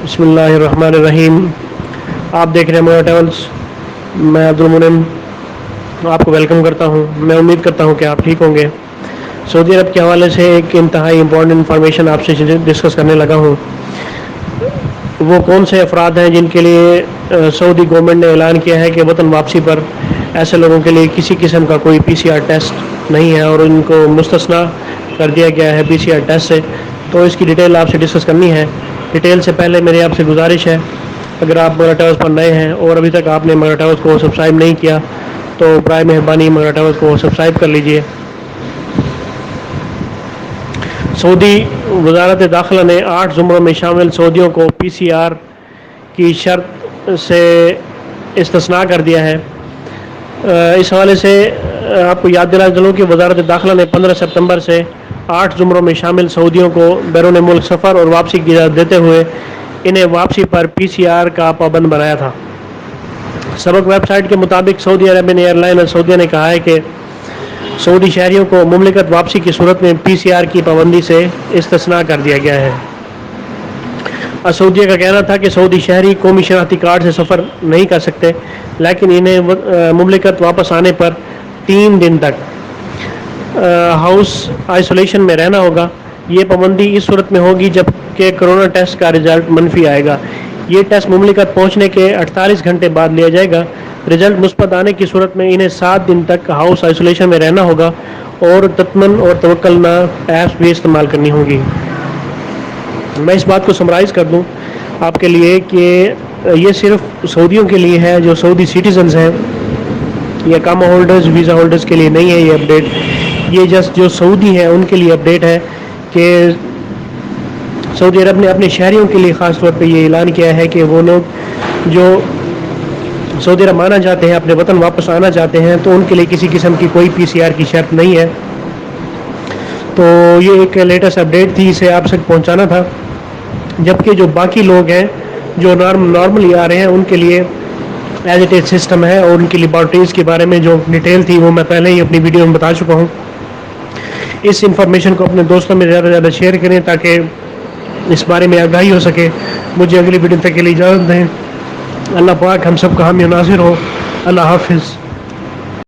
بسم اللہ الرحمن الرحیم. آپ دیکھ رہے ہیں مویا ٹریولس. میں عبد المنعم آپ کو ویلکم کرتا ہوں. میں امید کرتا ہوں کہ آپ ٹھیک ہوں گے. سعودی عرب کے حوالے سے ایک انتہائی امپورٹنٹ انفارمیشن آپ سے ڈسکس کرنے لگا ہوں. وہ کون سے افراد ہیں جن کے لیے سعودی گورنمنٹ نے اعلان کیا ہے کہ وطن واپسی پر ایسے لوگوں کے لیے کسی قسم کا کوئی PCR ٹیسٹ نہیں ہے اور ان کو مستثنا کر دیا گیا ہے PCR ٹیسٹ سے. تو اس کی ڈیٹیل آپ سے ڈسکس کرنی ہے. ڈیٹیل سے پہلے میری آپ سے گزارش ہے، اگر آپ مویا ٹریولس پر نئے ہیں اور ابھی تک آپ نے مویا ٹریولس کو سبسکرائب نہیں کیا تو برائے مہربانی مویا ٹریولس کو سبسکرائب کر لیجئے. سعودی وزارت داخلہ نے 8 زمروں میں شامل سعودیوں کو PCR کی شرط سے استثناء کر دیا ہے. اس حوالے سے آپ کو یاد دلا دوں کہ وزارت داخلہ نے 15 سپتمبر سے 8 زمروں میں شامل سعودیوں کو بیرون ملک سفر اور واپسی کی اجازت دیتے ہوئے انہیں واپسی پر PCR کا پابند بنایا تھا. سبق ویب سائٹ کے مطابق سعودی عربین ایئر لائن اور سعودیہ نے کہا ہے کہ سعودی شہریوں کو مملکت واپسی کی صورت میں PCR کی پابندی سے استثناء کر دیا گیا ہے. سعودیہ کا کہنا تھا کہ سعودی شہری قومی شناختی کارڈ سے سفر نہیں کر سکتے، لیکن انہیں مملکت واپس آنے پر 3 دن تک ہاؤس آئسولیشن میں رہنا ہوگا. یہ پابندی اس صورت میں ہوگی جب کہ کرونا ٹیسٹ کا رزلٹ منفی آئے گا. یہ ٹیسٹ مملکت پہنچنے کے 48 گھنٹے بعد لیا جائے گا. رزلٹ مثبت آنے کی صورت میں انہیں 7 دن تک ہاؤس آئسولیشن میں رہنا ہوگا اور تطمن اور توکلنا ایپس بھی استعمال کرنی ہوگی. میں اس بات کو سمرائز کر دوں آپ کے لیے کہ یہ صرف سعودیوں کے لیے ہے جو سعودی سٹیزنز ہیں. یہ اقامہ ہولڈرز، ویزا ہولڈرز کے لیے نہیں ہے یہ اپڈیٹ. یہ جسٹ جو سعودی ہیں ان کے لیے اپڈیٹ ہے کہ سعودی عرب نے اپنے شہریوں کے لیے خاص طور پہ یہ اعلان کیا ہے کہ وہ لوگ جو سعودی عرب آنا چاہتے ہیں، اپنے وطن واپس آنا چاہتے ہیں، تو ان کے لیے کسی قسم کی کوئی PCR کی شرط نہیں ہے. تو یہ ایک لیٹسٹ اپڈیٹ تھی، اسے آپ تک پہنچانا تھا. جبکہ جو باقی لوگ ہیں جو نارملی آ رہے ہیں ان کے لیے ایز اٹ از سسٹم ہے، اور ان کی لیبارٹریز کے بارے میں جو ڈیٹیل تھی وہ میں پہلے ہی اپنی ویڈیو میں بتا چکا ہوں. اس انفارمیشن کو اپنے دوستوں میں زیادہ سے زیادہ شیئر کریں تاکہ اس بارے میں آگاہی ہو سکے. مجھے اگلی ویڈیو تک کے لیے اجازت دیں. اللہ پاک ہم سب کا حامی و ناصر ہو. اللہ حافظ.